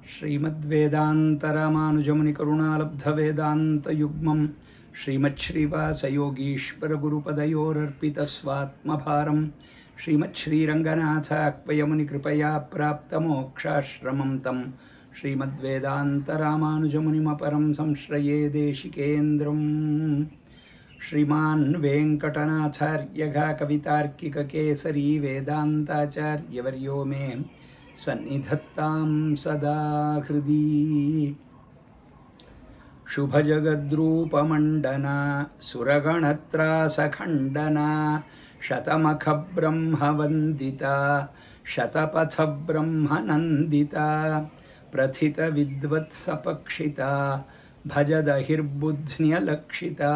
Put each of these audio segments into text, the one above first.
श्रीमद्वेदान्तरामानुजमुनिकरुणालब्धवेदान्तयुग्मं श्रीमच्छ्रीवासयोगीश्वरगुरुपदयोरर्पितस्वात्मभारं श्रीमच्छ्रीरङ्गनाथाक्वयमुनिकृपया प्राप्तमोक्षाश्रमं तं श्रीमद्वेदान्तरामानुजमुनिमपरं संश्रये देशिकेन्द्रम्। श्रीमान् वेङ्कटनाथार्यः कवितार्किककेसरी वेदान्ताचार्यवर्यो मे सन्निधत्तां सदा हृदि। शुभजगद्रूपमण्डना सुरगणत्रासखण्डना शतमखब्रह्मवन्दिता शतपथब्रह्मनन्दिता प्रथितविद्वत्सपक्षिता भजदहिर्बुध्न्यलक्षिता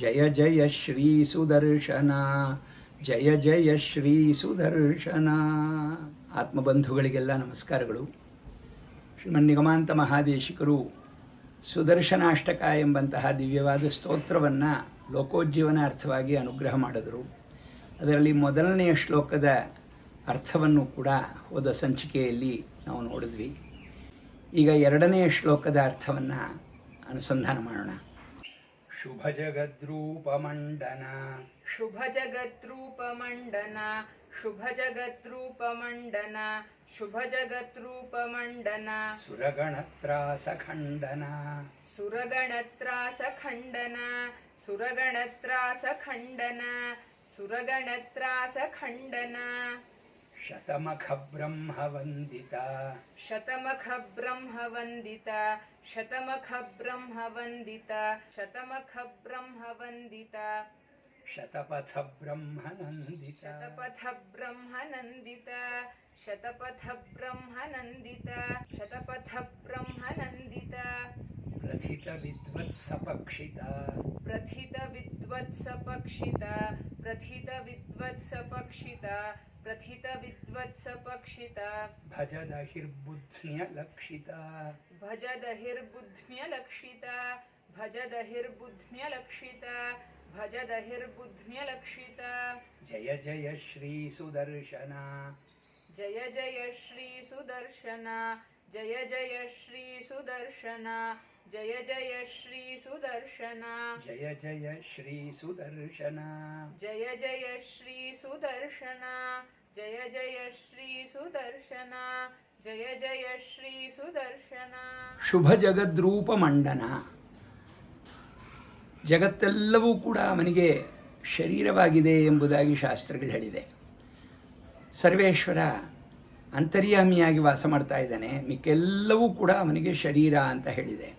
जय जय श्रीसुदर्शना जय जय ಶ್ರೀಸುದರ್ಶನ. ಆತ್ಮಬಂಧುಗಳಿಗೆಲ್ಲ ನಮಸ್ಕಾರಗಳು. ಶ್ರೀಮನ್ನಿಗಮಾಂತ ಮಹಾದೇಶಿಕರು ಸುದರ್ಶನಾಷ್ಟಕ ಎಂಬಂತಹ ದಿವ್ಯವಾದ ಸ್ತೋತ್ರವನ್ನು ಲೋಕೋಜ್ಜೀವನ ಅರ್ಥವಾಗಿ ಅನುಗ್ರಹ ಮಾಡಿದರು. ಅದರಲ್ಲಿ ಮೊದಲನೆಯ ಶ್ಲೋಕದ ಅರ್ಥವನ್ನು ಕೂಡ ಹೋದ ಸಂಚಿಕೆಯಲ್ಲಿ ನಾವು ನೋಡಿದ್ವಿ. ಈಗ ಎರಡನೆಯ ಶ್ಲೋಕದ ಅರ್ಥವನ್ನು ಅನುಸಂಧಾನ ಮಾಡೋಣ. ಶುಭಜಗದ್ರೂಪಮಂಡನ ಶುಭಜಗದ್ರೂಪಮಂಡನ ಶುಭಜಗದ್ರೂಪಮಂಡನ ಶುಭಜಗದ್ರೂಪಮಂಡನ ಸುರಗಣತ್ರಾಸಖಂಡನ ಸುರಗಣತ್ರಾಸಖಂಡನ ಸುರಗಣತ್ರಾಸಖಂಡನ ಸುರಗಣತ್ರಾಸಖಂಡನ ಶತಮಖಬ್ರಹ್ಮವಂದಿತ ಶತಮಖಬ್ರಹ್ಮವಂದಿತ ಶತಮಖಬ್ರಹ್ಮವಂದಿತ ಶತಮಖಬ್ರಹ್ಮವಂದಿತ ಶತಪಥಬ್ರಹ್ಮನಂದಿತ ಶತಪಥಬ್ರಹ್ಮನಂದಿತ ಶತಪಥಬ್ರಹ್ಮನಂದಿತ ಶತಪಥಬ್ರಹ್ಮನಂದಿತ ಪ್ರಥಿತವಿದ್ವತ್ಸಪಕ್ಷಿತ ಪ್ರಥಿತವಿದ್ವತ್ಸಪಕ್ಷಿತ ಪ್ರಥಿತವಿದ್ವತ್ಸಪಕ್ಷಿತ ಪ್ರಥಿತವಿದ್ವತ್ಸಪಕ್ಷಿತ ಭಜದಹಿರ್ಬುಧ್ನ್ಯಲಕ್ಷಿತ ಭಜದಹಿರ್ಬುಧ್ನ್ಯಲಕ್ಷಿತ ಭಜದಹಿರ್ಬುಧ್ನ್ಯಲಕ್ಷಿತ ಭಜದಹಿರ್ಬುಧ್ನ್ಯಲಕ್ಷಿತ ಜಯ ಜಯ ಶ್ರೀಸುದರ್ಶನ ಜಯ ಜಯ ಶ್ರೀಸುದರ್ಶನ ಜಯ ಜಯ ಶ್ರೀಸುದರ್ಶನ ಜಯ ಜಯ ಶ್ರೀಸುದರ್ಶನ ಜಯ ಜಯ ಶ್ರೀಸುದರ್ಶನ ಜಯ ಜಯ ಶ್ರೀಸುದರ್ಶನ ಜಯ ಜಯ ಶ್ರೀಸುದರ್ಶನ ಜಯ ಜಯ ಶ್ರೀಸುದರ್ಶನ. ಶುಭ ಜಗದ್ರೂಪಮಂಡನ, ಜಗತ್ತೆಲ್ಲವೂ ಕೂಡ ಅವನಿಗೆ ಶರೀರವಾಗಿದೆ ಎಂಬುದಾಗಿ ಶಾಸ್ತ್ರಗಳು ಹೇಳಿದೆ. ಸರ್ವೇಶ್ವರ ಅಂತರ್ಯಾಮಿಯಾಗಿ ವಾಸ ಮಾಡ್ತಾ ಇದ್ದಾನೆ, ಮಿಕ್ಕೆಲ್ಲವೂ ಕೂಡ ಅವನಿಗೆ ಶರೀರ ಅಂತ ಹೇಳಿದೆ.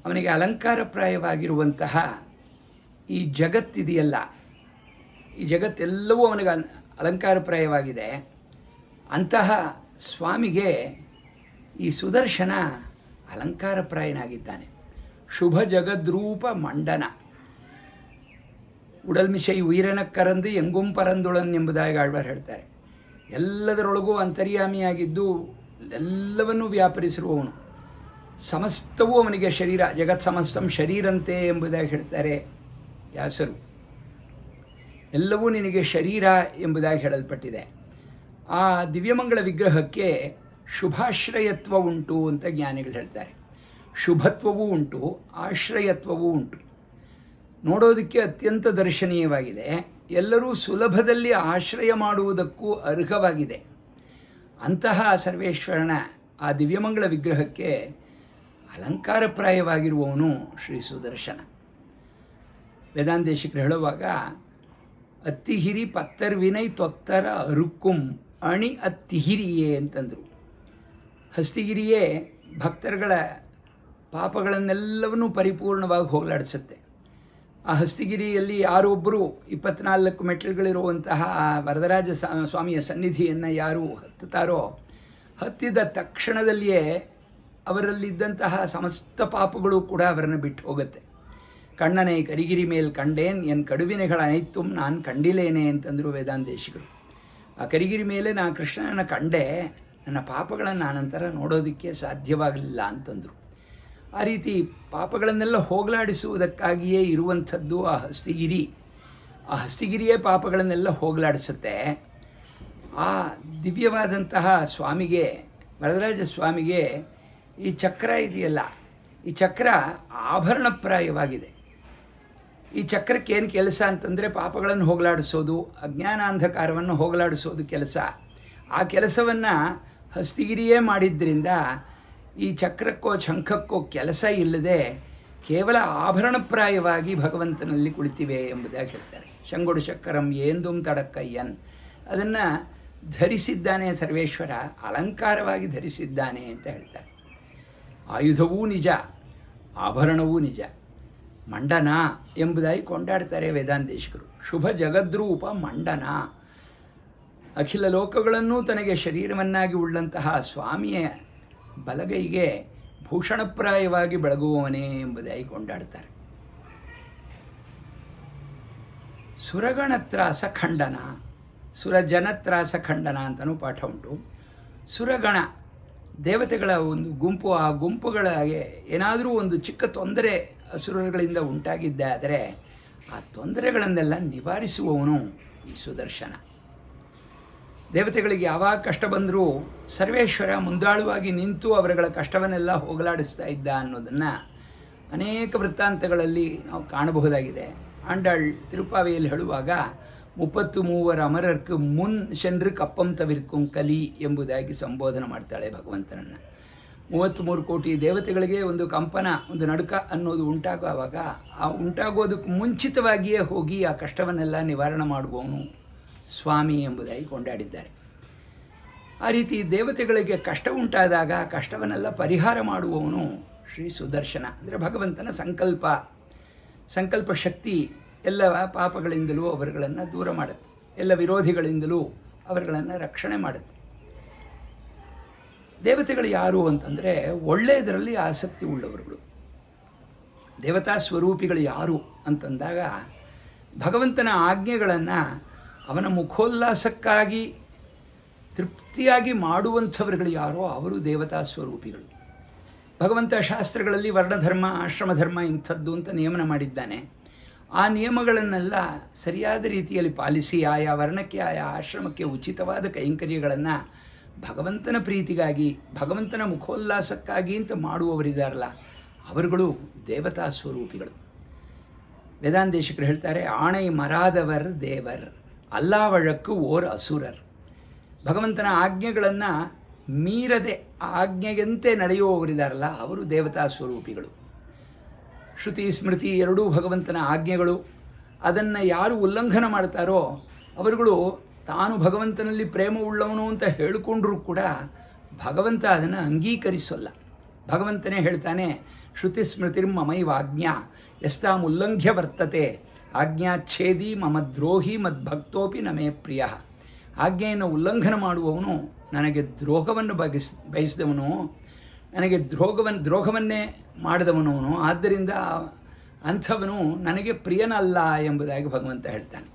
ಅವನಿಗೆ ಅಲಂಕಾರಪ್ರಾಯವಾಗಿರುವಂತಹ ಈ ಜಗತ್ತಿದೆಯಲ್ಲ, ಈ ಜಗತ್ತೆಲ್ಲವೂ ಅವನಿಗೆ ಅಲಂಕಾರಪ್ರಾಯವಾಗಿದೆ. ಅಂತಹ ಸ್ವಾಮಿಗೆ ಈ ಸುದರ್ಶನ ಅಲಂಕಾರಪ್ರಾಯನಾಗಿದ್ದಾನೆ. ಶುಭ ಜಗದ್ರೂಪ ಮಂಡನ, ಉಡಲ್ಮಿಶೈ ಉಯಿರನ ಕರಂದು ಎಂಗುಂ ಪರಂದುಳನ್ ಎಂಬುದಾಗಿ ಆಳ್ವಾರ್ ಹೇಳ್ತಾರೆ. ಎಲ್ಲದರೊಳಗೂ ಅಂತರ್ಯಾಮಿಯಾಗಿದ್ದು ಎಲ್ಲವನ್ನೂ ವ್ಯಾಪರಿಸಿರುವವನು. ಸಮಸ್ತವೂ ಅವನಿಗೆ ಶರೀರ, ಜಗತ್ ಸಮಸ್ತಂ ಶರೀರಂತೆ ಎಂಬುದಾಗಿ ಹೇಳ್ತಾರೆ ವ್ಯಾಸರು. ಎಲ್ಲವೂ ನಿನಗೆ ಶರೀರ ಎಂಬುದಾಗಿ ಹೇಳಲ್ಪಟ್ಟಿದೆ. ಆ ದಿವ್ಯಮಂಗಳ ವಿಗ್ರಹಕ್ಕೆ ಶುಭಾಶ್ರಯತ್ವ ಉಂಟು ಅಂತ ಜ್ಞಾನಿಗಳು ಹೇಳ್ತಾರೆ. ಶುಭತ್ವವೂ ಉಂಟು, ಆಶ್ರಯತ್ವವೂ ಉಂಟು. ನೋಡೋದಕ್ಕೆ ಅತ್ಯಂತ ದರ್ಶನೀಯವಾಗಿದೆ. ಎಲ್ಲರೂ ಸುಲಭದಲ್ಲಿ ಆಶ್ರಯ ಮಾಡುವುದಕ್ಕೂ ಅರ್ಹವಾಗಿದೆ. ಅಂತಹ ಸರ್ವೇಶ್ವರನ ಆ ದಿವ್ಯಮಂಗಳ ವಿಗ್ರಹಕ್ಕೆ ಅಲಂಕಾರಪ್ರಾಯವಾಗಿರುವವನು ಶ್ರೀ ಸುದರ್ಶನ. ವೇದಾಂತೇಶಿಕರು ಹೇಳುವಾಗ ಅತ್ತಿಹಿರಿ ಪತ್ತರ್ ವಿನೈ ತೊತ್ತರ ಅರುಕ್ಕುಂ ಅಣಿ ಅತ್ತಿಹಿರಿಯೇ ಅಂತಂದರು. ಹಸ್ತಿಗಿರಿಯೇ ಭಕ್ತರುಗಳ ಪಾಪಗಳನ್ನೆಲ್ಲವನ್ನೂ ಪರಿಪೂರ್ಣವಾಗಿ ಹೋಗಲಾಡಿಸುತ್ತೆ. ಆ ಹಸ್ತಿಗಿರಿಯಲ್ಲಿ ಯಾರೊಬ್ಬರು 24 ಮೆಟ್ಟಿಲುಗಳಿರುವಂತಹ ವರದರಾಜ ಸ್ವಾಮಿಯ ಸನ್ನಿಧಿಯನ್ನು ಯಾರು ಹತ್ತುತ್ತಾರೋ, ಹತ್ತಿದ ತಕ್ಷಣದಲ್ಲಿಯೇ ಅವರಲ್ಲಿದ್ದಂತಹ ಸಮಸ್ತ ಪಾಪಗಳು ಕೂಡ ಅವರನ್ನು ಬಿಟ್ಟು ಹೋಗುತ್ತೆ. ಕಣ್ಣನೇ ಕರಿಗಿರಿ ಮೇಲ್ ಕಂಡೇನ್ ಎನ್ ಕಡುವಿನೆಗಳ ಅನೈತುಂ ನಾನು ಕಂಡಿಲೇನೆ ಅಂತಂದರು ವೇದಾಂತೇಶಿಗಳು. ಆ ಕರಿಗಿರಿ ಮೇಲೆ ನಾ ಕೃಷ್ಣನ ಕಂಡೆ, ನನ್ನ ಪಾಪಗಳನ್ನು ನಾನಂತರ ನೋಡೋದಕ್ಕೆ ಸಾಧ್ಯವಾಗಲಿಲ್ಲ ಅಂತಂದರು. ಆ ರೀತಿ ಪಾಪಗಳನ್ನೆಲ್ಲ ಹೋಗಲಾಡಿಸುವುದಕ್ಕಾಗಿಯೇ ಇರುವಂಥದ್ದು ಆ ಹಸ್ತಿಗಿರಿ. ಆ ಹಸ್ತಿಗಿರಿಯೇ ಪಾಪಗಳನ್ನೆಲ್ಲ ಹೋಗಲಾಡಿಸುತ್ತೆ. ಆ ದಿವ್ಯವಾದಂತಹ ಸ್ವಾಮಿಗೆ, ವರದರಾಜ ಸ್ವಾಮಿಗೆ ಈ ಚಕ್ರ ಇದೆಯಲ್ಲ, ಈ ಚಕ್ರ ಆಭರಣಪ್ರಾಯವಾಗಿದೆ. ಈ ಚಕ್ರಕ್ಕೆ ಏನು ಕೆಲಸ ಅಂತಂದರೆ ಪಾಪಗಳನ್ನು ಹೋಗಲಾಡಿಸೋದು, ಅಜ್ಞಾನಾಂಧಕಾರವನ್ನು ಹೋಗಲಾಡಿಸೋದು ಕೆಲಸ. ಆ ಕೆಲಸವನ್ನು ಹಸ್ತಿಗಿರಿಯೇ ಮಾಡಿದ್ದರಿಂದ ಈ ಚಕ್ರಕ್ಕೋ ಶಂಖಕ್ಕೋ ಕೆಲಸ ಇಲ್ಲದೆ ಕೇವಲ ಆಭರಣಪ್ರಾಯವಾಗಿ ಭಗವಂತನಲ್ಲಿ ಕುಳಿತಿವೆ ಎಂಬುದಾಗಿ ಹೇಳ್ತಾರೆ. ಶಂಗೊಡು ಚಕ್ಕರಂ ಏಂದುಂ ತಡಕ್ಕಯ್ಯನ್, ಅದನ್ನು ಧರಿಸಿದ್ದಾನೆ ಸರ್ವೇಶ್ವರ, ಅಲಂಕಾರವಾಗಿ ಧರಿಸಿದ್ದಾನೆ ಅಂತ ಹೇಳ್ತಾರೆ. ಆಯುಧವೂ ನಿಜ, ಆಭರಣವೂ ನಿಜ. ಮಂಡನ ಎಂಬುದಾಗಿ ಕೊಂಡಾಡ್ತಾರೆ ವೇದಾಂತೇಶಕರು. ಶುಭ ಜಗದ್ರೂಪ ಮಂಡನ, ಅಖಿಲ ಲೋಕಗಳನ್ನೂ ತನಗೆ ಶರೀರವನ್ನಾಗಿ ಉಳ್ಳಂತಹ ಸ್ವಾಮಿಯ ಬಲಗೈಗೆ ಭೂಷಣಪ್ರಾಯವಾಗಿ ಬೆಳಗುವವನೇ ಎಂಬುದಾಗಿ ಕೊಂಡಾಡ್ತಾರೆ. ಸುರಗಣತ್ರಾಸ ಖಂಡನ, ಸುರಜನತ್ರಾಸ ಖಂಡನ ಅಂತಲೂ ಪಾಠ ಉಂಟು. ಸುರಗಣ ದೇವತೆಗಳ ಒಂದು ಗುಂಪು, ಆ ಗುಂಪುಗಳಿಗೆ ಏನಾದರೂ ಒಂದು ಚಿಕ್ಕ ತೊಂದರೆ ಅಸುರಗಳಿಂದ ಉಂಟಾಗಿದ್ದಾದರೆ ಆ ತೊಂದರೆಗಳನ್ನೆಲ್ಲ ನಿವಾರಿಸುವವನು ಈ ಸುದರ್ಶನ. ದೇವತೆಗಳಿಗೆ ಯಾವಾಗ ಕಷ್ಟ ಬಂದರೂ ಸರ್ವೇಶ್ವರ ಮುಂದಾಳುವಾಗಿ ನಿಂತು ಅವರುಗಳ ಕಷ್ಟವನ್ನೆಲ್ಲ ಹೋಗಲಾಡಿಸ್ತಾ ಇದ್ದ ಅನ್ನೋದನ್ನು ಅನೇಕ ವೃತ್ತಾಂತಗಳಲ್ಲಿ ನಾವು ಕಾಣಬಹುದಾಗಿದೆ. ಆಂಡಾಳ್ ತಿರುಪಾವೆಯಲ್ಲಿ ಹೇಳುವಾಗ 33 ಅಮರರ್ಕು ಮುನ್ ಶೆನ್ರು ಕಪ್ಪಂ ತವಿರ್ಕುಂ ಕಲಿ ಎಂಬುದಾಗಿ ಸಂಬೋಧನೆ ಮಾಡ್ತಾಳೆ ಭಗವಂತನನ್ನು. 33 ಕೋಟಿ ದೇವತೆಗಳಿಗೆ ಒಂದು ಕಂಪನ, ಒಂದು ನಡುಕ ಅನ್ನೋದು ಉಂಟಾಗುವಾಗ ಆ ಉಂಟಾಗೋದಕ್ಕೆ ಮುಂಚಿತವಾಗಿಯೇ ಹೋಗಿ ಆ ಕಷ್ಟವನ್ನೆಲ್ಲ ನಿವಾರಣೆ ಮಾಡುವವನು ಸ್ವಾಮಿ ಎಂಬುದಾಗಿ ಕೊಂಡಾಡಿದ್ದಾರೆ. ಆ ರೀತಿ ದೇವತೆಗಳಿಗೆ ಕಷ್ಟ ಉಂಟಾದಾಗ ಕಷ್ಟವನ್ನೆಲ್ಲ ಪರಿಹಾರ ಮಾಡುವವನು ಶ್ರೀ ಸುದರ್ಶನ. ಅಂದರೆ ಭಗವಂತನ ಸಂಕಲ್ಪ ಶಕ್ತಿ ಎಲ್ಲ ಪಾಪಗಳಿಂದಲೂ ಅವರುಗಳನ್ನು ದೂರ ಮಾಡುತ್ತೆ, ಎಲ್ಲ ವಿರೋಧಿಗಳಿಂದಲೂ ಅವರುಗಳನ್ನು ರಕ್ಷಣೆ ಮಾಡುತ್ತೆ. ದೇವತೆಗಳು ಯಾರು ಅಂತಂದರೆ ಒಳ್ಳೆಯದರಲ್ಲಿ ಆಸಕ್ತಿ ಉಳ್ಳವರುಗಳು. ದೇವತಾ ಸ್ವರೂಪಿಗಳು ಯಾರು ಅಂತಂದಾಗ ಭಗವಂತನ ಆಜ್ಞೆಗಳನ್ನು ಅವನ ಮುಖೋಲ್ಲಾಸಕ್ಕಾಗಿ ತೃಪ್ತಿಯಾಗಿ ಮಾಡುವಂಥವರುಗಳು ಯಾರೋ ಅವರು ದೇವತಾ ಸ್ವರೂಪಿಗಳು. ಭಗವಂತ ಶಾಸ್ತ್ರಗಳಲ್ಲಿ ವರ್ಣಧರ್ಮ, ಆಶ್ರಮಧರ್ಮ ಇಂಥದ್ದು ಅಂತ ನಿಯಮನ ಮಾಡಿದ್ದಾನೆ. ಆ ನಿಯಮಗಳನ್ನೆಲ್ಲ ಸರಿಯಾದ ರೀತಿಯಲ್ಲಿ ಪಾಲಿಸಿ ಆಯಾ ವರ್ಣಕ್ಕೆ, ಆಯಾ ಆಶ್ರಮಕ್ಕೆ ಉಚಿತವಾದ ಕೈಂಕರ್ಯಗಳನ್ನು ಭಗವಂತನ ಪ್ರೀತಿಗಾಗಿ, ಭಗವಂತನ ಮುಖೋಲ್ಲಾಸಕ್ಕಾಗಿ ಅಂತ ಮಾಡುವವರಿದ್ದಾರಲ್ಲ ಅವರುಗಳು ದೇವತಾ ಸ್ವರೂಪಿಗಳು. ವೇದಾಂತೇಶಕರು ಹೇಳ್ತಾರೆ, ಆಣೈ ಮರಾದವರ್ ದೇವರ್ ಅಲ್ಲಾವಳಕ್ಕೂ ಓರ್ ಅಸುರರ್. ಭಗವಂತನ ಆಜ್ಞೆಗಳನ್ನು ಮೀರದೆ ಆಜ್ಞೆಯಂತೆ ನಡೆಯುವವರಿದ್ದಾರಲ್ಲ ಅವರು ದೇವತಾ ಸ್ವರೂಪಿಗಳು. ಶ್ರುತಿ ಸ್ಮೃತಿ ಎರಡೂ ಭಗವಂತನ ಆಜ್ಞೆಗಳು. ಅದನ್ನು ಯಾರು ಉಲ್ಲಂಘನೆ ಮಾಡ್ತಾರೋ ಅವರುಗಳು ತಾನು ಭಗವಂತನಲ್ಲಿ ಪ್ರೇಮ ಉಳ್ಳವನು ಅಂತ ಹೇಳಿಕೊಂಡ್ರೂ ಕೂಡ ಭಗವಂತ ಅದನ್ನು ಅಂಗೀಕರಿಸೋಲ್ಲ. ಭಗವಂತನೇ ಹೇಳ್ತಾನೆ, ಶ್ರುತಿ ಸ್ಮೃತಿರ್ಮಮೈವಾಜ್ಞಾ ಯಸ್ತಾಂ ಉಲ್ಲಂಘ್ಯ ವರ್ತತೆ ಆಜ್ಞಾಚ್ಛೇದಿ ಮಮ ದ್ರೋಹಿ ಮದ್ಭಕ್ತೋಪಿ ನಮೇ ಪ್ರಿಯ. ಆಜ್ಞೆಯನ್ನು ಉಲ್ಲಂಘನೆ ಮಾಡುವವನು ನನಗೆ ದ್ರೋಹವನ್ನು ಬಯಸಿದವನು, ನನಗೆ ದ್ರೋಹವನ್ನೇ ಮಾಡಿದವನವನು, ಆದ್ದರಿಂದ ಅಂಥವನು ನನಗೆ ಪ್ರಿಯನಲ್ಲ ಎಂಬುದಾಗಿ ಭಗವಂತ ಹೇಳ್ತಾನೆ.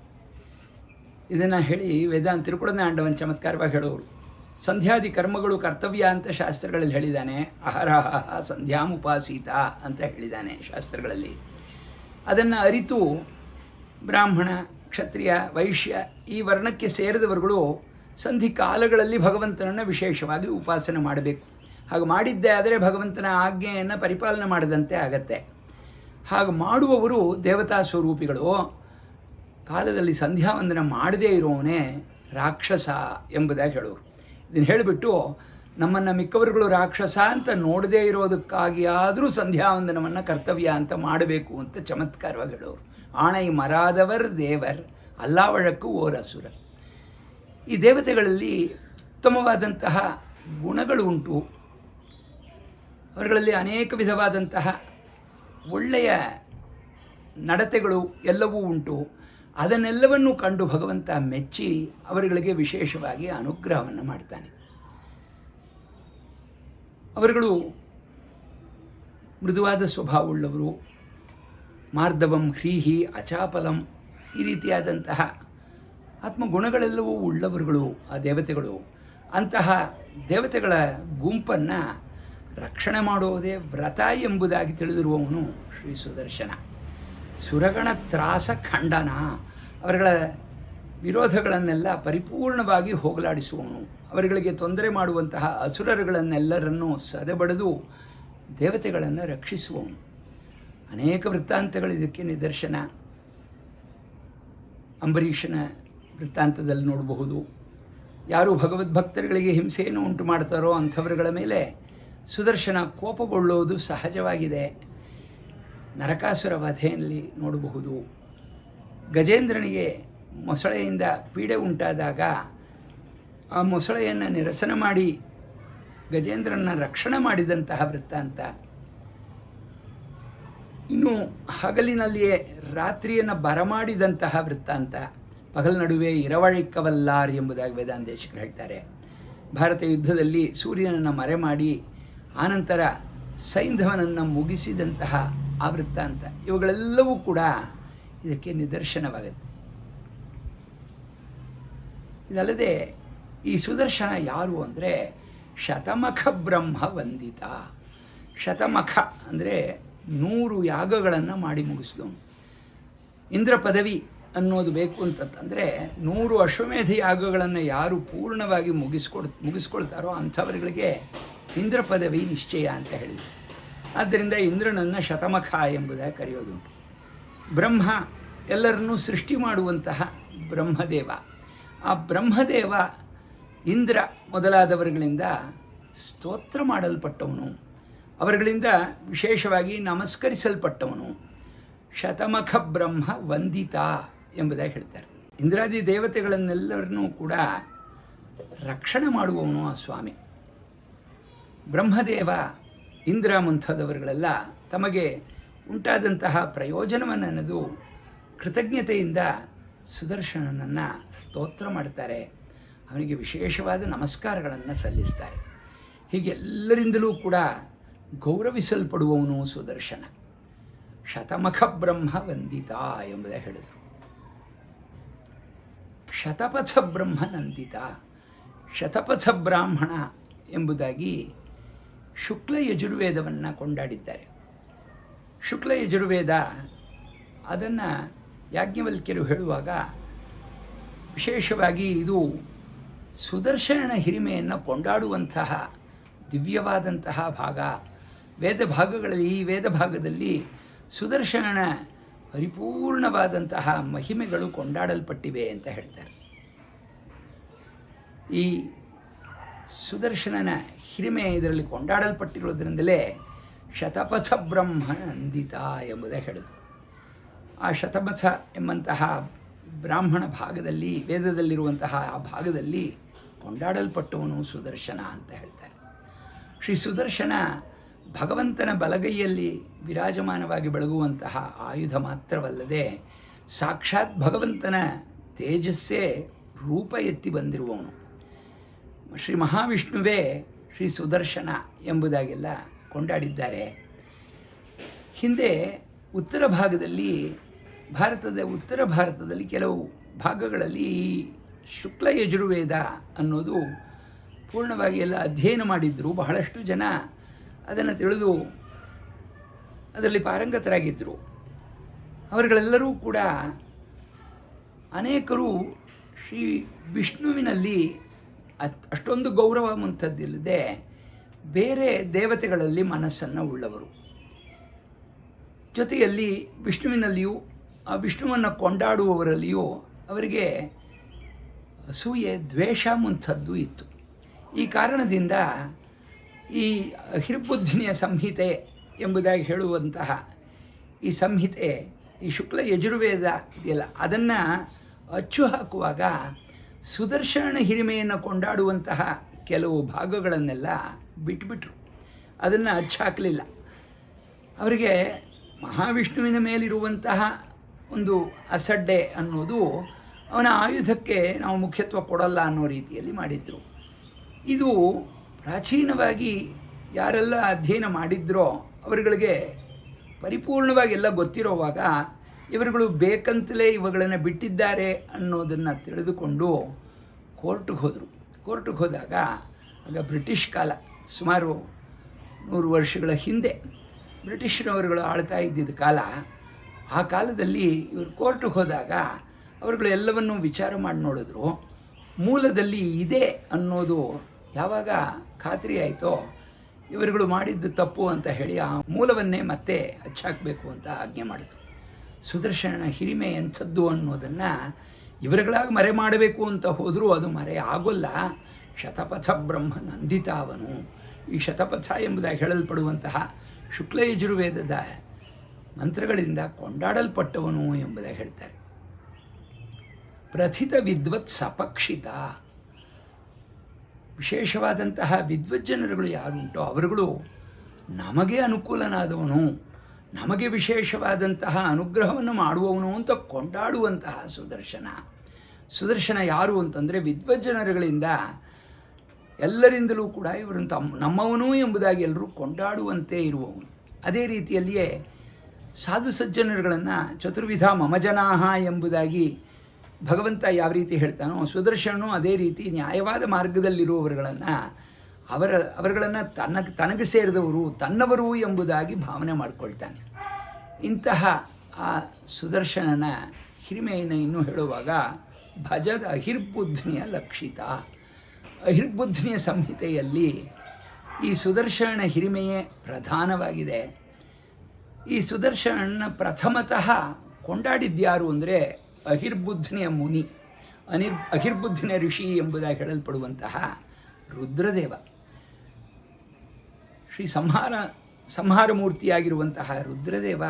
ಇದನ್ನು ಹೇಳಿ ವೇದಾಂತ ತಿರುಕುಳದ ಆಂಡವನ್ ಚಮತ್ಕಾರವಾಗಿ ಹೇಳೋರು. ಸಂಧ್ಯಾದಿ ಕರ್ಮಗಳು ಕರ್ತವ್ಯ ಅಂತ ಶಾಸ್ತ್ರಗಳಲ್ಲಿ ಹೇಳಿದ್ದಾನೆ. ಅಹರಹ ಸಂಧ್ಯಾಮುಪಾಸೀತ ಅಂತ ಹೇಳಿದ್ದಾನೆ ಶಾಸ್ತ್ರಗಳಲ್ಲಿ. ಅದನ್ನು ಅರಿತು ಬ್ರಾಹ್ಮಣ, ಕ್ಷತ್ರಿಯ, ವೈಶ್ಯ ಈ ವರ್ಣಕ್ಕೆ ಸೇರಿದವರುಗಳು ಸಂಧಿ ಕಾಲಗಳಲ್ಲಿ ಭಗವಂತನನ್ನು ವಿಶೇಷವಾಗಿ ಉಪಾಸನೆ ಮಾಡಬೇಕು. ಹಾಗೆ ಮಾಡಿದ್ದೇ ಆದರೆ ಭಗವಂತನ ಆಜ್ಞೆಯನ್ನು ಪರಿಪಾಲನೆ ಮಾಡಿದಂತೆ ಆಗತ್ತೆ. ಹಾಗೆ ಮಾಡುವವರು ದೇವತಾ ಸ್ವರೂಪಿಗಳು. ಕಾಲದಲ್ಲಿ ಸಂಧ್ಯಾವಂದನ ಮಾಡದೇ ಇರೋವನೇ ರಾಕ್ಷಸ ಎಂಬುದಾಗಿ ಹೇಳೋರು. ಇದನ್ನು ಹೇಳಿಬಿಟ್ಟು ನಮ್ಮನ್ನು ಮಿಕ್ಕವರುಗಳು ರಾಕ್ಷಸ ಅಂತ ನೋಡದೇ ಇರೋದಕ್ಕಾಗಿ ಆದರೂ ಸಂಧ್ಯಾವಂದನವನ್ನು ಕರ್ತವ್ಯ ಅಂತ ಮಾಡಬೇಕು ಅಂತ ಚಮತ್ಕಾರವಾಗಿ ಹೇಳೋರು. ಆಣೈ ಮರಾದವರ್ ದೇವರ್ ಅಲ್ಲಾವಳಕ್ಕೂ ಓರ್ ಅಸುರರ್. ಈ ದೇವತೆಗಳಲ್ಲಿ ಉತ್ತಮವಾದಂತಹ ಗುಣಗಳು ಉಂಟು. ಅವರುಗಳಲ್ಲಿ ಅನೇಕ ವಿಧವಾದಂತಹ ಒಳ್ಳೆಯ ನಡತೆಗಳು ಎಲ್ಲವೂ ಉಂಟು. ಅದನ್ನೆಲ್ಲವನ್ನೂ ಕಂಡು ಭಗವಂತ ಮೆಚ್ಚಿ ಅವರುಗಳಿಗೆ ವಿಶೇಷವಾಗಿ ಅನುಗ್ರಹವನ್ನು ಮಾಡ್ತಾನೆ. ಅವರುಗಳು ಮೃದುವಾದ ಸ್ವಭಾವವುಳ್ಳವರು, ಮಾರ್ದವಂ ಹ್ರೀಹಿ ಅಚಾಪಲಂ ಈ ರೀತಿಯಾದಂತಹ ಆತ್ಮಗುಣಗಳೆಲ್ಲವೂ ಉಳ್ಳವರುಗಳು ಆ ದೇವತೆಗಳು. ಅಂತಹ ದೇವತೆಗಳ ಗುಂಪನ್ನು ರಕ್ಷಣೆ ಮಾಡುವುದೇ ವ್ರತ ಎಂಬುದಾಗಿ ತಿಳಿದಿರುವವನು ಶ್ರೀ ಸುದರ್ಶನ. ಸುರಗಣ ತ್ರಾಸ ಖಂಡನ, ಅವರುಗಳ ವಿರೋಧಗಳನ್ನೆಲ್ಲ ಪರಿಪೂರ್ಣವಾಗಿ ಹೋಗಲಾಡಿಸುವವನು, ಅವರುಗಳಿಗೆ ತೊಂದರೆ ಮಾಡುವಂತಹ ಅಸುರರುಗಳನ್ನೆಲ್ಲರನ್ನೂ ಸದೆಬಡಿದು ದೇವತೆಗಳನ್ನು ರಕ್ಷಿಸುವವನು. ಅನೇಕ ವೃತ್ತಾಂತಗಳು ಇದಕ್ಕೆ ನಿದರ್ಶನ. ಅಂಬರೀಷನ ವೃತ್ತಾಂತದಲ್ಲಿ ನೋಡಬಹುದು. ಯಾರು ಭಗವದ್ಭಕ್ತರುಗಳಿಗೆ ಹಿಂಸೆಯನ್ನು ಉಂಟು ಮಾಡ್ತಾರೋ ಅಂಥವರುಗಳ ಮೇಲೆ ಸುದರ್ಶನ ಕೋಪಗೊಳ್ಳೋದು ಸಹಜವಾಗಿದೆ. ನರಕಾಸುರ ವಧೆಯಲ್ಲಿ ನೋಡಬಹುದು. ಗಜೇಂದ್ರನಿಗೆ ಮೊಸಳೆಯಿಂದ ಪೀಡೆ ಉಂಟಾದಾಗ ಆ ಮೊಸಳೆಯನ್ನು ನಿರಸನ ಮಾಡಿ ಗಜೇಂದ್ರನ ರಕ್ಷಣೆ ಮಾಡಿದಂತಹ ವೃತ್ತಾಂತ. ಇನ್ನು ಹಗಲಿನಲ್ಲಿಯೇ ರಾತ್ರಿಯನ್ನು ಬರಮಾಡಿದಂತಹ ವೃತ್ತಾಂತ. ಪಗಲ ನಡುವೆ ಇರವಳಿಕ್ಕವಲ್ಲಾರ್ ಎಂಬುದಾಗಿ ವೇದಾಂತೇಶಕರು ಹೇಳ್ತಾರೆ. ಭಾರತ ಯುದ್ಧದಲ್ಲಿ ಸೂರ್ಯನನ್ನು ಮರೆ ಮಾಡಿ ಆನಂತರ ಸೈಂಧವನನ್ನು ಮುಗಿಸಿದಂತಹ ಆ ವೃತ್ತಾಂತ. ಇವುಗಳೆಲ್ಲವೂ ಕೂಡ ಇದಕ್ಕೆ ನಿದರ್ಶನವಾಗುತ್ತೆ. ಇದಲ್ಲದೆ ಈ ಸುದರ್ಶನ ಯಾರು ಅಂದರೆ ಶತಮಖ ಬ್ರಹ್ಮ ವಂದಿತ. ಶತಮಖ ಅಂದರೆ 100 ಯಾಗಗಳನ್ನು ಮಾಡಿ ಮುಗಿಸಿದವನು. ಇಂದ್ರ ಪದವಿ ಅನ್ನೋದು ಬೇಕು ಅಂತಂದರೆ 100 ಅಶ್ವಮೇಧ ಯಾಗಗಳನ್ನು ಯಾರು ಪೂರ್ಣವಾಗಿ ಮುಗಿಸ್ಕೊಳ್ತಾರೋ ಅಂಥವರುಗಳಿಗೆ ಇಂದ್ರ ಪದವಿ ನಿಶ್ಚಯ ಅಂತ ಹೇಳಿದರು. ಆದ್ದರಿಂದ ಇಂದ್ರನನ್ನು ಶತಮಖ ಎಂಬುದಾಗಿ ಕರೆಯೋದುಂಟು. ಬ್ರಹ್ಮ ಎಲ್ಲರನ್ನೂ ಸೃಷ್ಟಿ ಮಾಡುವಂತಹ ಬ್ರಹ್ಮದೇವ. ಆ ಬ್ರಹ್ಮದೇವ ಇಂದ್ರ ಮೊದಲಾದವರುಗಳಿಂದ ಸ್ತೋತ್ರ ಮಾಡಲ್ಪಟ್ಟವನು, ಅವರುಗಳಿಂದ ವಿಶೇಷವಾಗಿ ನಮಸ್ಕರಿಸಲ್ಪಟ್ಟವನು. ಶತಮಖ ಬ್ರಹ್ಮ ವಂದಿತ ಎಂಬುದಾಗಿ ಹೇಳ್ತಾರೆ. ಇಂದ್ರಾದಿ ದೇವತೆಗಳನ್ನೆಲ್ಲರನ್ನೂ ಕೂಡ ರಕ್ಷಣೆ ಮಾಡುವವನು ಆ ಸ್ವಾಮಿ. ಬ್ರಹ್ಮದೇವ ಇಂದ್ರ ಮುಂತಾದವರುಗಳೆಲ್ಲ ತಮಗೆ ಉಂಟಾದಂತಹ ಪ್ರಯೋಜನವನ್ನೆನ್ನದು ಕೃತಜ್ಞತೆಯಿಂದ ಸುದರ್ಶನನನ್ನು ಸ್ತೋತ್ರ ಮಾಡ್ತಾರೆ, ಅವನಿಗೆ ವಿಶೇಷವಾದ ನಮಸ್ಕಾರಗಳನ್ನು ಸಲ್ಲಿಸ್ತಾರೆ. ಹೀಗೆ ಎಲ್ಲರಿಂದಲೂ ಕೂಡ ಗೌರವಿಸಲ್ಪಡುವವನು ಸುದರ್ಶನ. ಶತಮಖ ಬ್ರಹ್ಮ ವಂದಿತ ಎಂಬುದೇ ಹೇಳಿದರು. ಶತಪಥ ಬ್ರಹ್ಮ ನಂದಿತ. ಶತಪಥ ಬ್ರಾಹ್ಮಣ ಎಂಬುದಾಗಿ ಶುಕ್ಲ ಯಜುರ್ವೇದವನ್ನು ಕೊಂಡಾಡಿದ್ದಾರೆ. ಶುಕ್ಲ ಯಜುರ್ವೇದ ಅದನ್ನು ಯಾಜ್ಞವಲ್ಕ್ಯರು ಹೇಳುವಾಗ ವಿಶೇಷವಾಗಿ ಇದು ಸುದರ್ಶನನ ಹಿರಿಮೆಯನ್ನು ಕೊಂಡಾಡುವಂತಹ ದಿವ್ಯವಾದಂತಹ ಭಾಗ. ವೇದ ಭಾಗಗಳಲ್ಲಿ ಈ ವೇದ ಭಾಗದಲ್ಲಿ ಸುದರ್ಶನನ ಪರಿಪೂರ್ಣವಾದಂತಹ ಮಹಿಮೆಗಳು ಕೊಂಡಾಡಲ್ಪಟ್ಟಿವೆ ಅಂತ ಹೇಳ್ತಾರೆ. ಈ ಸುದರ್ಶನನ ಹಿರಿಮೆ ಇದರಲ್ಲಿ ಕೊಂಡಾಡಲ್ಪಟ್ಟಿರೋದ್ರಿಂದಲೇ ಶತಪಥ ಬ್ರಹ್ಮ ನಂದಿತ ಎಂಬುದೇ ಹೇಳುದು. ಆ ಶತಪಥ ಎಂಬಂತಹ ಬ್ರಾಹ್ಮಣ ಭಾಗದಲ್ಲಿ, ವೇದದಲ್ಲಿರುವಂತಹ ಆ ಭಾಗದಲ್ಲಿ ಕೊಂಡಾಡಲ್ಪಟ್ಟವನು ಸುದರ್ಶನ ಅಂತ ಹೇಳ್ತಾರೆ. ಶ್ರೀ ಸುದರ್ಶನ ಭಗವಂತನ ಬಲಗೈಯಲ್ಲಿ ವಿರಾಜಮಾನವಾಗಿ ಬೆಳಗುವಂತಹ ಆಯುಧ ಮಾತ್ರವಲ್ಲದೆ ಸಾಕ್ಷಾತ್ ಭಗವಂತನ ತೇಜಸ್ಸೇ ರೂಪ ಎತ್ತಿ ಬಂದಿರುವವನು. ಶ್ರೀ ಮಹಾವಿಷ್ಣುವೇ ಶ್ರೀ ಸುದರ್ಶನ ಎಂಬುದಾಗೆಲ್ಲ ಕೊಂಡಾಡಿದ್ದಾರೆ. ಹಿಂದೆ ಉತ್ತರ ಭಾಗದಲ್ಲಿ, ಭಾರತದ ಉತ್ತರ ಭಾರತದಲ್ಲಿ ಕೆಲವು ಭಾಗಗಳಲ್ಲಿ ಈ ಶುಕ್ಲ ಯಜುರ್ವೇದ ಅನ್ನೋದು ಪೂರ್ಣವಾಗಿ ಎಲ್ಲ ಅಧ್ಯಯನ ಮಾಡಿದ್ದರು. ಬಹಳಷ್ಟು ಜನ ಅದನ್ನು ತಿಳಿದು ಅದರಲ್ಲಿ ಪಾರಂಗತರಾಗಿದ್ದರು. ಅವರುಗಳೆಲ್ಲರೂ ಕೂಡ ಅನೇಕರು ಶ್ರೀ ವಿಷ್ಣುವಿನಲ್ಲಿ ಅಷ್ಟೊಂದು ಗೌರವ ಮುಂಥದ್ದಿಲ್ಲದೆ ಬೇರೆ ದೇವತೆಗಳಲ್ಲಿ ಮನಸ್ಸನ್ನು ಉಳ್ಳವರು. ಜೊತೆಯಲ್ಲಿ ವಿಷ್ಣುವಿನಲ್ಲಿಯೂ ಆ ವಿಷ್ಣುವನ್ನು ಕೊಂಡಾಡುವವರಲ್ಲಿಯೂ ಅವರಿಗೆ ಅಸೂಯೆ, ದ್ವೇಷ ಮುಂಥದ್ದು ಇತ್ತು. ಈ ಕಾರಣದಿಂದ ಈ ಹಿರ್ಬುದ್ಧಿನಿಯ ಸಂಹಿತೆ ಎಂಬುದಾಗಿ ಹೇಳುವಂತಹ ಈ ಸಂಹಿತೆ, ಈ ಶುಕ್ಲ ಯಜುರ್ವೇದ ಇದೆಯಲ್ಲ, ಅದನ್ನು ಅಚ್ಚು ಹಾಕುವಾಗ ಸುದರ್ಶನ ಹಿರಿಮೆಯನ್ನು ಕೊಂಡಾಡುವಂತಹ ಕೆಲವು ಭಾಗಗಳನ್ನೆಲ್ಲ ಬಿಟ್ಟುಬಿಟ್ರು. ಅದನ್ನು ಅಚ್ಚಾಕಲಿಲ್ಲ. ಅವರಿಗೆ ಮಹಾವಿಷ್ಣುವಿನ ಮೇಲಿರುವಂತಹ ಒಂದು ಅಸಡ್ಡೆ ಅನ್ನೋದು ಅವನ ಆಯುಧಕ್ಕೆ ನಾವು ಮುಖ್ಯತ್ವ ಕೊಡಲ್ಲ ಅನ್ನೋ ರೀತಿಯಲ್ಲಿ ಮಾಡಿದರು. ಇದು ಪ್ರಾಚೀನವಾಗಿ ಯಾರೆಲ್ಲ ಅಧ್ಯಯನ ಮಾಡಿದ್ರೋ ಅವರುಗಳಿಗೆ ಪರಿಪೂರ್ಣವಾಗಿ ಎಲ್ಲ ಗೊತ್ತಿರೋವಾಗ ಇವರುಗಳು ಬೇಕಂತಲೇ ಇವುಗಳನ್ನು ಬಿಟ್ಟಿದ್ದಾರೆ ಅನ್ನೋದನ್ನು ತಿಳಿದುಕೊಂಡು ಕೋರ್ಟ್ಗೆ ಹೋದರು. ಕೋರ್ಟ್ಗೆ ಹೋದಾಗ ಆಗ ಬ್ರಿಟಿಷ್ ಕಾಲ, ಸುಮಾರು 100 ವರ್ಷಗಳ ಹಿಂದೆ ಬ್ರಿಟಿಷ್ನವರುಗಳು ಆಳ್ತಾ ಇದ್ದಿದ್ದ ಕಾಲ. ಆ ಕಾಲದಲ್ಲಿ ಇವರು ಕೋರ್ಟ್ಗೆ ಹೋದಾಗ ಅವರುಗಳು ಎಲ್ಲವನ್ನೂ ವಿಚಾರ ಮಾಡಿ ನೋಡಿದ್ರು. ಮೂಲದಲ್ಲಿ ಇದೆ ಅನ್ನೋದು ಯಾವಾಗ ಖಾತ್ರಿ ಆಯಿತೋ ಇವರುಗಳು ಮಾಡಿದ್ದು ತಪ್ಪು ಅಂತ ಹೇಳಿ ಆ ಮೂಲವನ್ನೇ ಮತ್ತೆ ಹಚ್ಚಾಕಬೇಕು ಅಂತ ಆಜ್ಞೆ ಮಾಡಿದರು. ಸುದರ್ಶನನ ಹಿರಿಮೆ ಎಂಥದ್ದು ಅನ್ನೋದನ್ನು ಇವರುಗಳಾಗಿ ಮರೆ ಮಾಡಬೇಕು ಅಂತ ಹೋದರೂ ಅದು ಮರೆ ಆಗೋಲ್ಲ. ಶತಪಥ ಬ್ರಹ್ಮ ನಂದಿತ ಅವನು. ಈ ಶತಪಥ ಎಂಬುದಾಗಿ ಹೇಳಲ್ಪಡುವಂತಹ ಶುಕ್ಲಯಜುರ್ವೇದದ ಮಂತ್ರಗಳಿಂದ ಕೊಂಡಾಡಲ್ಪಟ್ಟವನು ಎಂಬುದಾಗಿ ಹೇಳ್ತಾರೆ. ಪ್ರಥಿತ ವಿದ್ವತ್ ಸಪಕ್ಷಿತ. ವಿಶೇಷವಾದಂತಹ ವಿದ್ವಜ್ಜನರುಗಳು ಯಾರುಂಟೋ ಅವರುಗಳು ನಮಗೆ ಅನುಕೂಲನಾದವನು, ನಮಗೆ ವಿಶೇಷವಾದಂತಹ ಅನುಗ್ರಹವನ್ನು ಮಾಡುವವನು ಅಂತ ಕೊಂಡಾಡುವಂತಹ ಸುದರ್ಶನ. ಸುದರ್ಶನ ಯಾರು ಅಂತಂದರೆ ವಿದ್ವಜ್ಜನರುಗಳಿಂದ ಎಲ್ಲರಿಂದಲೂ ಕೂಡ ಇವರನ್ನು ನಮ್ಮವನು ಎಂಬುದಾಗಿ ಎಲ್ಲರೂ ಕೊಂಡಾಡುವಂತೆ ಇರುವವನು. ಅದೇ ರೀತಿಯಲ್ಲಿಯೇ ಸಾಧು ಸಜ್ಜನರುಗಳನ್ನು ಚತುರ್ವಿಧ ಮಮಜನಾಹ ಎಂಬುದಾಗಿ ಭಗವಂತ ಯಾವ ರೀತಿ ಹೇಳ್ತಾನೋ ಸುದರ್ಶನನು ಅದೇ ರೀತಿ ನ್ಯಾಯವಾದ ಮಾರ್ಗದಲ್ಲಿರುವವರುಗಳನ್ನು ಅವರುಗಳನ್ನು ತನಗೆ ಸೇರಿದವರು ತನ್ನವರು ಎಂಬುದಾಗಿ ಭಾವನೆ ಮಾಡಿಕೊಳ್ತಾನೆ. ಇಂತಹ ಆ ಸುದರ್ಶನನ ಹಿರಿಮೆಯನ್ನು ಇನ್ನೂ ಹೇಳುವಾಗ ಭಜದ ಅಹಿರ್ಬುದ್ಧಿಯ ಲಕ್ಷಿತ. ಅಹಿರ್ಬುದ್ಧಿಯ ಸಂಹಿತೆಯಲ್ಲಿ ಈ ಸುದರ್ಶನನ ಹಿರಿಮೆಯೇ ಪ್ರಧಾನವಾಗಿದೆ. ಈ ಸುದರ್ಶನನ ಪ್ರಥಮತಃ ಕೊಂಡಾಡಿದ್ಯಾರು ಅಂದರೆ ಅಹಿರ್ಬುದ್ಧಿಯ ಮುನಿ, ಅಹಿರ್ಬುದ್ಧಿಯ ಋಷಿ ಎಂಬುದಾಗಿ ಹೇಳಲ್ಪಡುವಂತಹ ರುದ್ರದೇವ. ಶ್ರೀ ಸಂಹಾರ ಮೂರ್ತಿಯಾಗಿರುವಂತಹ ರುದ್ರದೇವ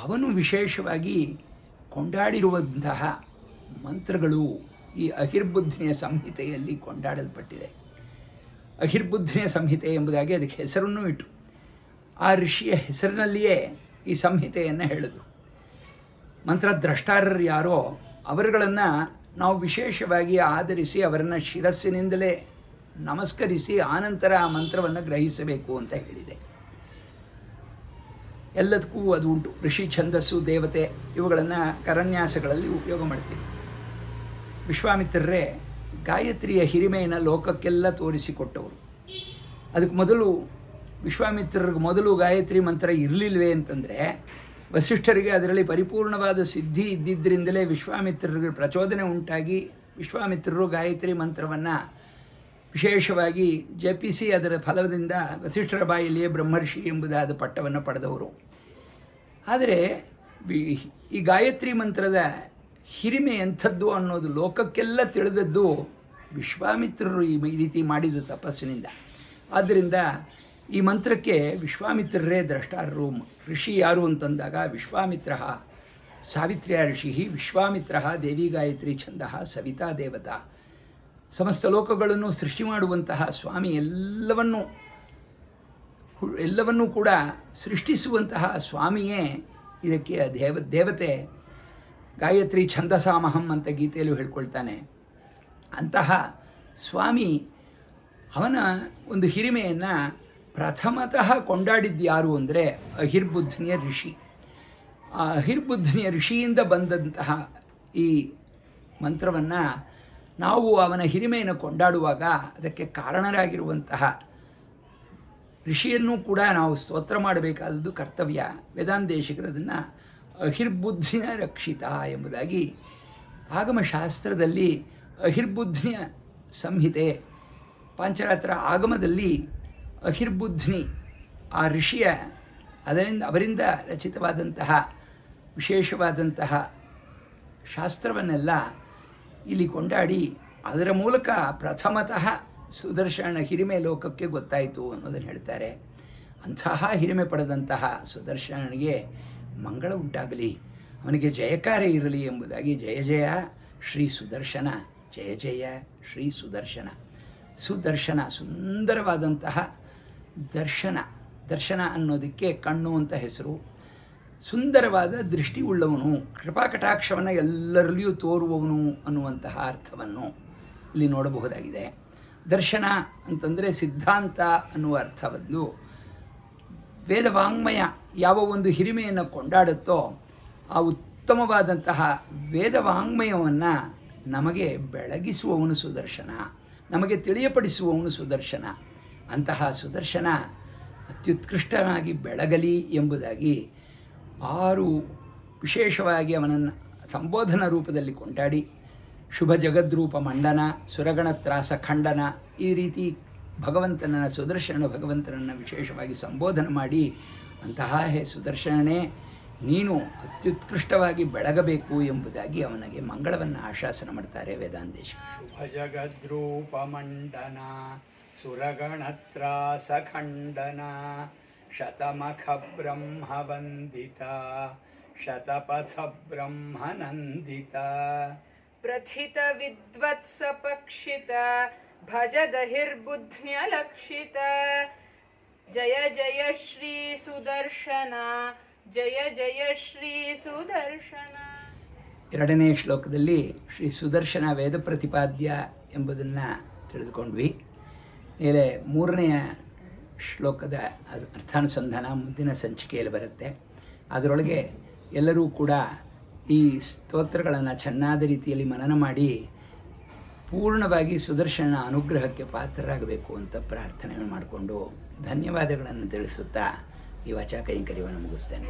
ಅವನು ವಿಶೇಷವಾಗಿ ಕೊಂಡಾಡಿರುವಂತಹ ಮಂತ್ರಗಳು ಈ ಅಹಿರ್ಬುದ್ಧಿಯ ಸಂಹಿತೆಯಲ್ಲಿ ಕೊಂಡಾಡಲ್ಪಟ್ಟಿದೆ. ಅಹಿರ್ಬುದ್ಧಿಯ ಸಂಹಿತೆ ಎಂಬುದಾಗಿ ಅದಕ್ಕೆ ಹೆಸರನ್ನು ಇಟ್ಟರು. ಆ ಋಷಿಯ ಹೆಸರಿನಲ್ಲಿಯೇ ಈ ಸಂಹಿತೆಯನ್ನು ಹೇಳಿದರು. ಮಂತ್ರದ್ರಷ್ಟಾರರು ಯಾರೋ ಅವರುಗಳನ್ನು ನಾವು ವಿಶೇಷವಾಗಿ ಆಧರಿಸಿ ಅವರನ್ನು ಶಿರಸ್ಸಿನಿಂದಲೇ ನಮಸ್ಕರಿಸಿ ಆನಂತರ ಆ ಮಂತ್ರವನ್ನು ಗ್ರಹಿಸಬೇಕು ಅಂತ ಹೇಳಿದೆ. ಎಲ್ಲದಕ್ಕೂ ಅದು ಉಂಟು. ಋಷಿ, ಛಂದಸ್ಸು, ದೇವತೆ ಇವುಗಳನ್ನು ಕರನ್ಯಾಸಗಳಲ್ಲಿ ಉಪಯೋಗ ಮಾಡ್ತೀವಿ. ವಿಶ್ವಾಮಿತ್ರರೇ ಗಾಯತ್ರಿಯ ಹಿರಿಮೆಯನ್ನು ಲೋಕಕ್ಕೆಲ್ಲ ತೋರಿಸಿಕೊಟ್ಟವರು. ಅದಕ್ಕೆ ಮೊದಲು ವಿಶ್ವಾಮಿತ್ರರಿಗೆ ಮೊದಲು ಗಾಯತ್ರಿ ಮಂತ್ರ ಇರಲಿಲ್ವೇ ಅಂತಂದರೆ ವಸಿಷ್ಠರಿಗೆ ಅದರಲ್ಲಿ ಪರಿಪೂರ್ಣವಾದ ಸಿದ್ಧಿ ಇದ್ದಿದ್ದರಿಂದಲೇ ವಿಶ್ವಾಮಿತ್ರರಿಗೆ ಪ್ರಚೋದನೆ ಉಂಟಾಗಿ ವಿಶ್ವಾಮಿತ್ರರು ಗಾಯತ್ರಿ ಮಂತ್ರವನ್ನು ವಿಶೇಷವಾಗಿ ಜಪಿಸಿ ಅದರ ಫಲದಿಂದ ವಸಿಷ್ಠರ ಬಾಯಲ್ಲಿಯೇ ಬ್ರಹ್ಮರ್ಷಿ ಎಂಬುದಾದ ಪಟ್ಟವನ್ನು ಪಡೆದವರು. ಆದರೆ ಈ ಗಾಯತ್ರಿ ಮಂತ್ರದ ಹಿರಿಮೆ ಎಂಥದ್ದು ಅನ್ನೋದು ಲೋಕಕ್ಕೆಲ್ಲ ತಿಳಿದದ್ದು ವಿಶ್ವಾಮಿತ್ರರು ಈ ರೀತಿ ಮಾಡಿದ ತಪಸ್ಸಿನಿಂದ. ಆದ್ದರಿಂದ ಈ ಮಂತ್ರಕ್ಕೆ ವಿಶ್ವಾಮಿತ್ರರೇ ದ್ರಷ್ಟಾರರು. ಋಷಿ ಯಾರು ಅಂತಂದಾಗ ವಿಶ್ವಾಮಿತ್ರ ಸಾವಿತ್ರ್ಯ ಋಷಿ, ವಿಶ್ವಾಮಿತ್ರ ದೇವಿ ಗಾಯತ್ರಿ ಛಂದ ಸವಿತಾ ದೇವತಾ. ಸಮಸ್ತ ಲೋಕಗಳನ್ನು ಸೃಷ್ಟಿ ಮಾಡುವಂತಹ ಸ್ವಾಮಿ ಎಲ್ಲವನ್ನೂ ಕೂಡ ಸೃಷ್ಟಿಸುವಂತಹ ಸ್ವಾಮಿಯೇ ಇದಕ್ಕೆ ದೇವತೆ. ಗಾಯತ್ರಿ ಛಂದಸಾಮಹಂ ಅಂತ ಗೀತೆಯಲ್ಲೂ ಹೇಳ್ಕೊಳ್ತಾನೆ. ಅಂತಹ ಸ್ವಾಮಿ ಅವನ ಒಂದು ಹಿರಿಮೆಯನ್ನು ಪ್ರಥಮತಃ ಕೊಂಡಾಡಿದ್ಯಾರು ಅಂದರೆ ಅಹಿರ್ಬುದ್ಧಿಯ ಋಷಿ. ಆ ಅಹಿರ್ಬುದ್ಧಿಯ ಋಷಿಯಿಂದ ಬಂದಂತಹ ಈ ಮಂತ್ರವನ್ನು ನಾವು ಅವನ ಹಿರಿಮೆಯನ್ನು ಕೊಂಡಾಡುವಾಗ ಅದಕ್ಕೆ ಕಾರಣರಾಗಿರುವಂತಹ ಋಷಿಯನ್ನು ಕೂಡ ನಾವು ಸ್ತೋತ್ರ ಮಾಡಬೇಕಾದದ್ದು ಕರ್ತವ್ಯ. ವೇದಾಂತೇಶಿಕರು ಅದನ್ನು ಅಹಿರ್ಬುದ್ಧಿಯ ರಕ್ಷಿತ ಎಂಬುದಾಗಿ ಆಗಮಶಾಸ್ತ್ರದಲ್ಲಿ ಅಹಿರ್ಬುದ್ಧಿಯ ಸಂಹಿತೆ, ಪಾಂಚರಾತ್ರ ಆಗಮದಲ್ಲಿ ಅಹಿರ್ಬುದ್ಧಿ ಆ ಋಷಿಯ ಅವರಿಂದ ರಚಿತವಾದಂತಹ ವಿಶೇಷವಾದಂತಹ ಶಾಸ್ತ್ರವನ್ನೆಲ್ಲ ಇಲ್ಲಿ ಕೊಂಡಾಡಿ ಅದರ ಮೂಲಕ ಪ್ರಥಮತಃ ಸುದರ್ಶನ ಹಿರಿಮೆ ಲೋಕಕ್ಕೆ ಗೊತ್ತಾಯಿತು ಅನ್ನೋದನ್ನು ಹೇಳ್ತಾರೆ. ಅಂತಹ ಹಿರಿಮೆ ಪಡೆದಂತಹ ಸುದರ್ಶನನಿಗೆ ಮಂಗಳ ಉಂಟಾಗಲಿ, ಅವನಿಗೆ ಜಯಕಾರ ಇರಲಿ ಎಂಬುದಾಗಿ ಜಯ ಜಯ ಶ್ರೀ ಸುದರ್ಶನ, ಜಯ ಜಯ ಶ್ರೀ ಸುದರ್ಶನ. ಸುದರ್ಶನ ಸುಂದರವಾದಂತಹ ದರ್ಶನ ಅನ್ನೋದಕ್ಕೆ ಕಣ್ಣು ಅಂತ ಹೆಸರು. ಸುಂದರವಾದ ದೃಷ್ಟಿ ಉಳ್ಳವನು, ಕೃಪಾಕಟಾಕ್ಷವನ್ನು ಎಲ್ಲರಲ್ಲಿಯೂ ತೋರುವವನು ಅನ್ನುವಂತಹ ಅರ್ಥವನ್ನು ಇಲ್ಲಿ ನೋಡಬಹುದಾಗಿದೆ. ದರ್ಶನ ಅಂತಂದರೆ ಸಿದ್ಧಾಂತ ಅನ್ನುವ ಅರ್ಥವನ್ನು ವೇದವಾಂಗ್ಮಯ ಯಾವ ಒಂದು ಹಿರಿಮೆಯನ್ನು ಕೊಂಡಾಡುತ್ತೋ ಆ ಉತ್ತಮವಾದಂತಹ ವೇದವಾಂಗ್ಮಯವನ್ನು ನಮಗೆ ಬೆಳಗಿಸುವವನು ಸುದರ್ಶನ, ನಮಗೆ ತಿಳಿಯಪಡಿಸುವವನು ಸುದರ್ಶನ. ಅಂತಹ ಸುದರ್ಶನ ಅತ್ಯುತ್ಕೃಷ್ಟನಾಗಿ ಬೆಳಗಲಿ ಎಂಬುದಾಗಿ 6 ವಿಶೇಷವಾಗಿ ಅವನನ್ನು ಸಂಬೋಧನ ರೂಪದಲ್ಲಿ ಕೊಂಡಾಡಿ ಶುಭ ಜಗದ್ರೂಪ ಮಂಡನ ಸುರಗಣ ತ್ರಾಸ ಖಂಡನ ಈ ರೀತಿ ಭಗವಂತನನ್ನು ಸುದರ್ಶನ ಭಗವಂತನನ್ನು ವಿಶೇಷವಾಗಿ ಸಂಬೋಧನೆ ಮಾಡಿ ಅಂತಹ ಹೇ ಸುದರ್ಶನನೇ ನೀನು ಅತ್ಯುತ್ಕೃಷ್ಟವಾಗಿ ಬೆಳಗಬೇಕು ಎಂಬುದಾಗಿ ಅವನಿಗೆ ಮಂಗಳವನ್ನು ಆಶಾಸನ ಮಾಡ್ತಾರೆ ವೇದಾಂತೇಶ. ಶುಭ ಜಗದ್ರೂಪ ಮಂಡನ ಸುರಗಣತ್ರಾಸ ಖಂಡನ ಶತಮಖ ಬ್ರಹ್ಮ ವಂದಿತ ಶತಪಥ ಬ್ರಹ್ಮನಂದಿತ ಪ್ರಥಿತ ವಿದ್ವತ್ಸ ಪಕ್ಷಿತ ಭಜದಹಿರ್ಬುದ್ಧ್ಯಲಕ್ಷಿತ ಜಯ ಜಯ ಶ್ರೀ ಸುದರ್ಶನ ಜಯ ಜಯ ಶ್ರೀ ಸುದರ್ಶನ. ಎರಡನೇ ಶ್ಲೋಕದಲ್ಲಿ ಶ್ರೀ ಸುದರ್ಶನ ವೇದ ಪ್ರತಿಪಾದ್ಯ ಎಂಬುದನ್ನು ತಿಳಿದುಕೊಂಡ್ವಿ. ಮೇಲೆ ಮೂರನೆಯ ಶ್ಲೋಕದ ಅರ್ಥಾನುಸಂಧಾನ ಮುಂದಿನ ಸಂಚಿಕೆಯಲ್ಲಿ ಬರುತ್ತೆ. ಅದರೊಳಗೆ ಎಲ್ಲರೂ ಕೂಡ ಈ ಸ್ತೋತ್ರಗಳನ್ನು ಚೆನ್ನಾದ ರೀತಿಯಲ್ಲಿ ಮನನ ಮಾಡಿ ಪೂರ್ಣವಾಗಿ ಸುದರ್ಶನ ಅನುಗ್ರಹಕ್ಕೆ ಪಾತ್ರರಾಗಬೇಕು ಅಂತ ಪ್ರಾರ್ಥನೆ ಮಾಡಿಕೊಂಡು ಧನ್ಯವಾದಗಳನ್ನು ತಿಳಿಸುತ್ತಾ ಈ ವಾಚಾ ಕೈಂಕರ್ಯವನ್ನು ಮುಗಿಸ್ತೇನೆ.